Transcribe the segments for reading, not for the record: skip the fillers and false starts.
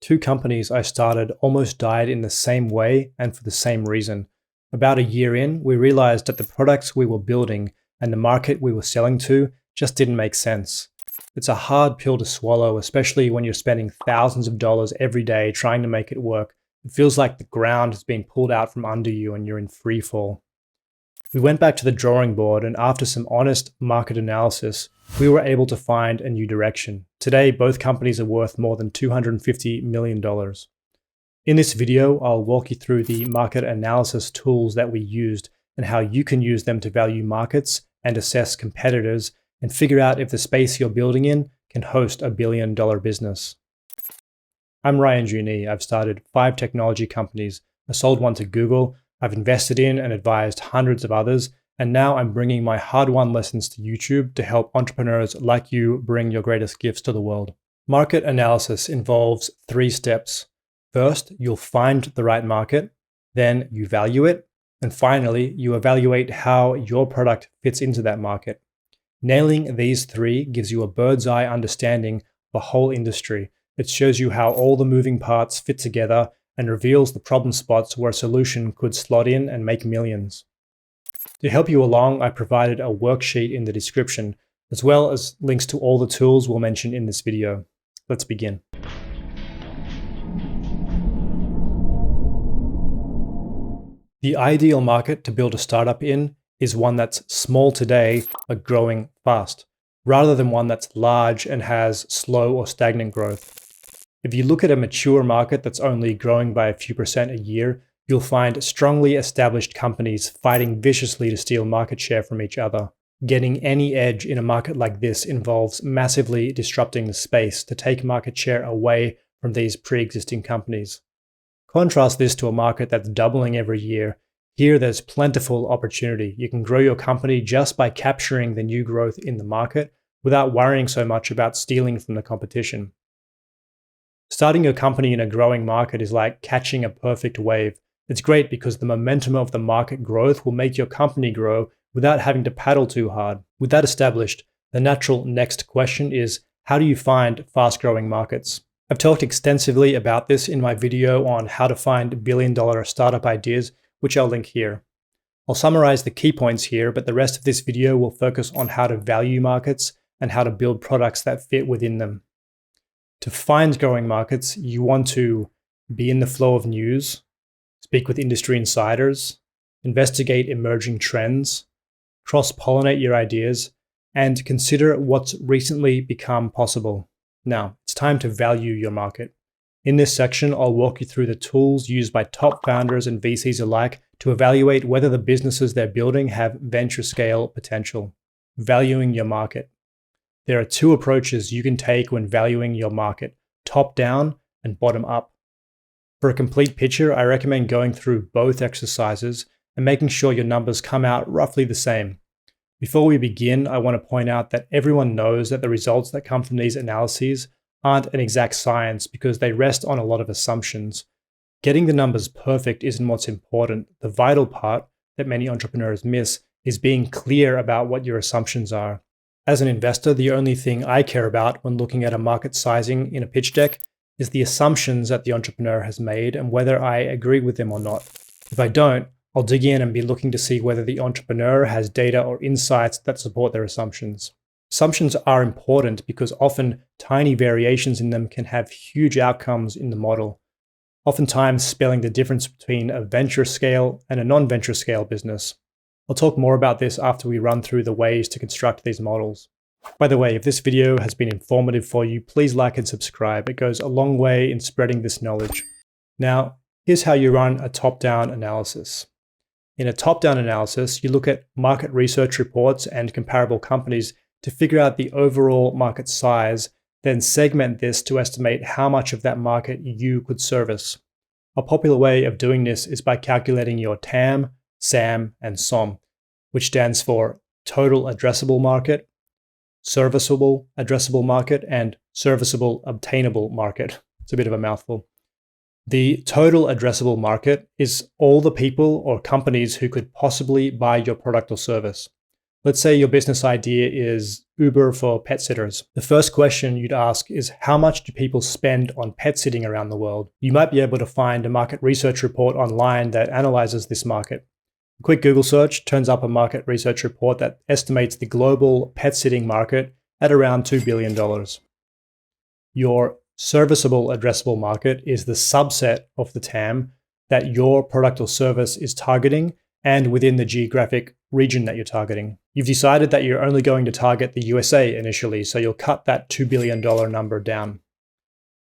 Two companies I started almost died in the same way and for the same reason. About a year in, we realized that the products we were building and the market we were selling to just didn't make sense. It's a hard pill to swallow, especially when you're spending thousands of dollars every day trying to make it work. It feels like the ground has been pulled out from under you and you're in free fall. We went back to the drawing board, and after some honest market analysis, we were able to find a new direction. Today, both companies are worth more than $250 million. In this video, I'll walk you through the market analysis tools that we used and how you can use them to value markets and assess competitors and figure out if the space you're building in can host a billion-dollar business. I'm Ryan Juni. I've started 5 technology companies. I sold one to Google. I've invested in and advised hundreds of others, and now I'm bringing my hard-won lessons to YouTube to help entrepreneurs like you bring your greatest gifts to the world. Market analysis involves 3 steps. First, you'll find the right market, then you value it, and finally, you evaluate how your product fits into that market. Nailing these 3 gives you a bird's eye understanding of a whole industry. It shows you how all the moving parts fit together and reveals the problem spots where a solution could slot in and make millions. To help you along, I provided a worksheet in the description, as well as links to all the tools we'll mention in this video. Let's begin. The ideal market to build a startup in is one that's small today, but growing fast, rather than one that's large and has slow or stagnant growth. If you look at a mature market that's only growing by a few percent a year, you'll find strongly established companies fighting viciously to steal market share from each other. Getting any edge in a market like this involves massively disrupting the space to take market share away from these pre-existing companies. Contrast this to a market that's doubling every year. Here, there's plentiful opportunity. You can grow your company just by capturing the new growth in the market without worrying so much about stealing from the competition. Starting your company in a growing market is like catching a perfect wave. It's great because the momentum of the market growth will make your company grow without having to paddle too hard. With that established, the natural next question is, how do you find fast-growing markets? I've talked extensively about this in my video on how to find billion-dollar startup ideas, which I'll link here. I'll summarize the key points here, but the rest of this video will focus on how to value markets and how to build products that fit within them. To find growing markets, you want to be in the flow of news, speak with industry insiders, investigate emerging trends, cross-pollinate your ideas, and consider what's recently become possible. Now, it's time to value your market. In this section, I'll walk you through the tools used by top founders and VCs alike to evaluate whether the businesses they're building have venture scale potential. Valuing your market. There are 2 approaches you can take when valuing your market, top down and bottom up. For a complete picture, I recommend going through both exercises and making sure your numbers come out roughly the same. Before we begin, I want to point out that everyone knows that the results that come from these analyses aren't an exact science because they rest on a lot of assumptions. Getting the numbers perfect isn't what's important. The vital part that many entrepreneurs miss is being clear about what your assumptions are. As an investor, the only thing I care about when looking at a market sizing in a pitch deck is the assumptions that the entrepreneur has made and whether I agree with them or not. If I don't, I'll dig in and be looking to see whether the entrepreneur has data or insights that support their assumptions. Assumptions are important because often tiny variations in them can have huge outcomes in the model, oftentimes spelling the difference between a venture scale and a non-venture scale business. I'll talk more about this after we run through the ways to construct these models. By the way, if this video has been informative for you, please like and subscribe. It goes a long way in spreading this knowledge. Now, here's how you run a top-down analysis. In a top-down analysis, you look at market research reports and comparable companies to figure out the overall market size, then segment this to estimate how much of that market you could service. A popular way of doing this is by calculating your TAM, SAM, and SOM, which stands for Total Addressable Market, Serviceable Addressable Market, and Serviceable Obtainable Market. It's a bit of a mouthful. The total addressable market is all the people or companies who could possibly buy your product or service. Let's say your business idea is Uber for pet sitters. The first question you'd ask is, how much do people spend on pet sitting around the world? You might be able to find a market research report online that analyzes this market. A quick Google search turns up a market research report that estimates the global pet sitting market at around $2 billion. Your serviceable addressable market is the subset of the TAM that your product or service is targeting and within the geographic region that you're targeting. You've decided that you're only going to target the USA initially, so you'll cut that $2 billion number down.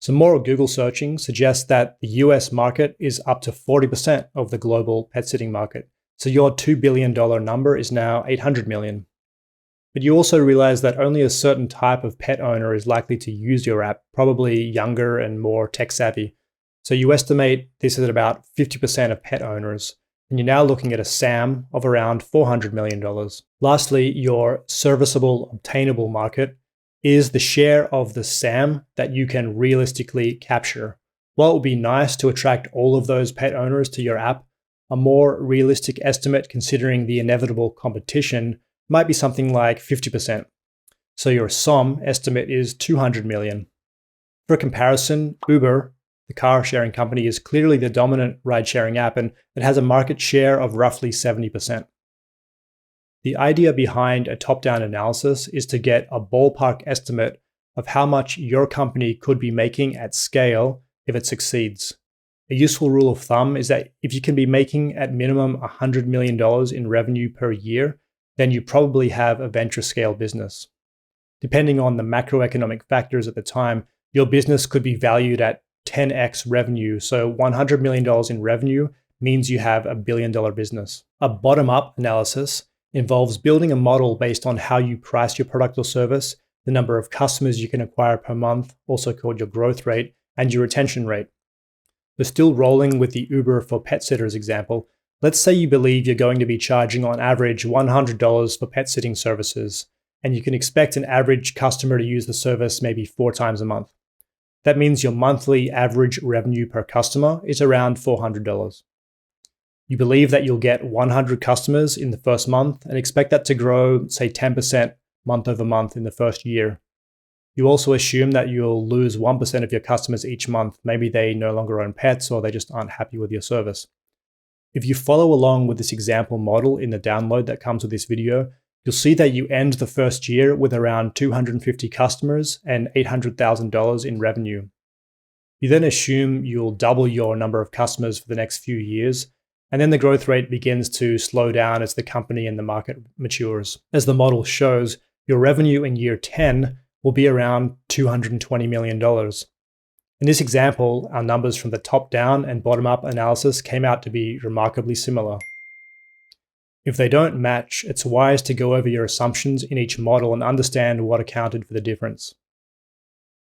Some more Google searching suggests that the US market is up to 40% of the global pet sitting market. So your $2 billion number is now $800 million. But you also realize that only a certain type of pet owner is likely to use your app, probably younger and more tech savvy. So you estimate this at about 50% of pet owners, and you're now looking at a SAM of around $400 million. Lastly, your serviceable obtainable market is the share of the SAM that you can realistically capture. While it would be nice to attract all of those pet owners to your app, a more realistic estimate considering the inevitable competition might be something like 50%. So your SOM estimate is 200 million. For comparison, Uber, the car sharing company, is clearly the dominant ride sharing app, and it has a market share of roughly 70%. The idea behind a top-down analysis is to get a ballpark estimate of how much your company could be making at scale if it succeeds. A useful rule of thumb is that if you can be making at minimum $100 million in revenue per year, then you probably have a venture scale business. Depending on the macroeconomic factors at the time, your business could be valued at 10x revenue. So $100 million in revenue means you have a $1 billion business. A bottom-up analysis involves building a model based on how you price your product or service, the number of customers you can acquire per month, also called your growth rate, and your retention rate. We're still rolling with the Uber for pet sitters example. Let's say you believe you're going to be charging on average $100 for pet sitting services, and you can expect an average customer to use the service maybe 4 times a month. That means your monthly average revenue per customer is around $400. You believe that you'll get 100 customers in the first month and expect that to grow, say 10% month over month in the first year. You also assume that you'll lose 1% of your customers each month. Maybe they no longer own pets or they just aren't happy with your service. If you follow along with this example model in the download that comes with this video, you'll see that you end the first year with around 250 customers and $800,000 in revenue. You then assume you'll double your number of customers for the next few years, and then the growth rate begins to slow down as the company and the market matures. As the model shows, your revenue in year 10 will be around $220 million. In this example, our numbers from the top-down and bottom-up analysis came out to be remarkably similar. If they don't match, it's wise to go over your assumptions in each model and understand what accounted for the difference.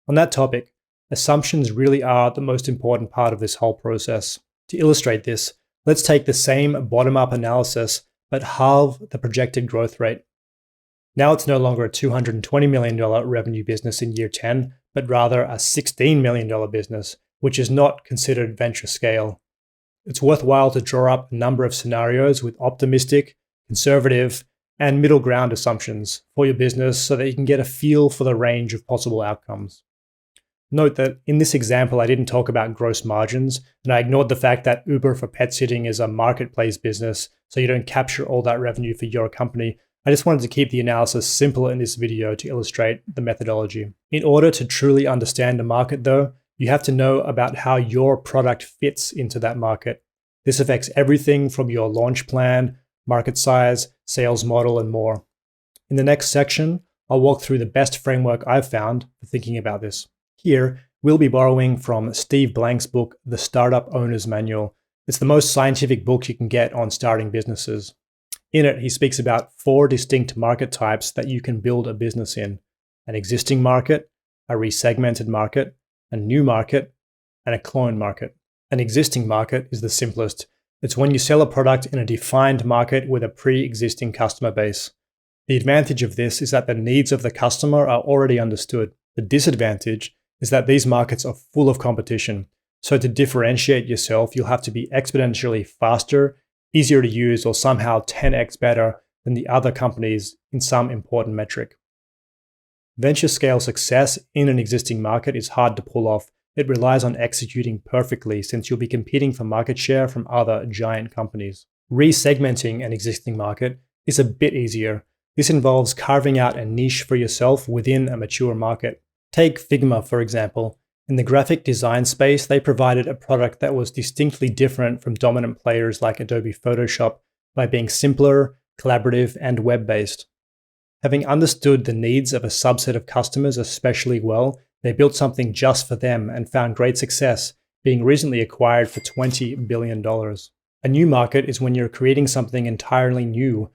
On that topic, assumptions really are the most important part of this whole process. To illustrate this, let's take the same bottom-up analysis, but halve the projected growth rate. Now it's no longer a $220 million revenue business in year 10, but rather a $16 million business, which is not considered venture scale. It's worthwhile to draw up a number of scenarios with optimistic, conservative, and middle ground assumptions for your business so that you can get a feel for the range of possible outcomes. Note that in this example, I didn't talk about gross margins, and I ignored the fact that Uber for pet sitting is a marketplace business, so you don't capture all that revenue for your company. I just wanted to keep the analysis simple in this video to illustrate the methodology. In order to truly understand the market though, you have to know about how your product fits into that market. This affects everything from your launch plan, market size, sales model, and more. In the next section, I'll walk through the best framework I've found for thinking about this. Here, we'll be borrowing from Steve Blank's book, The Startup Owner's Manual. It's the most scientific book you can get on starting businesses. In it, he speaks about 4 distinct market types that you can build a business in: an existing market, a resegmented market, a new market, and a clone market. An existing market is the simplest. It's when you sell a product in a defined market with a pre-existing customer base. The advantage of this is that the needs of the customer are already understood. The disadvantage is that these markets are full of competition. So to differentiate yourself, you'll have to be exponentially faster, easier to use, or somehow 10x better than the other companies in some important metric. Venture scale success in an existing market is hard to pull off. It relies on executing perfectly since you'll be competing for market share from other giant companies. Resegmenting an existing market is a bit easier. This involves carving out a niche for yourself within a mature market. Take Figma, for example. In the graphic design space, they provided a product that was distinctly different from dominant players like Adobe Photoshop by being simpler, collaborative, and web-based. Having understood the needs of a subset of customers especially well, they built something just for them and found great success, being recently acquired for $20 billion. A new market is when you're creating something entirely new,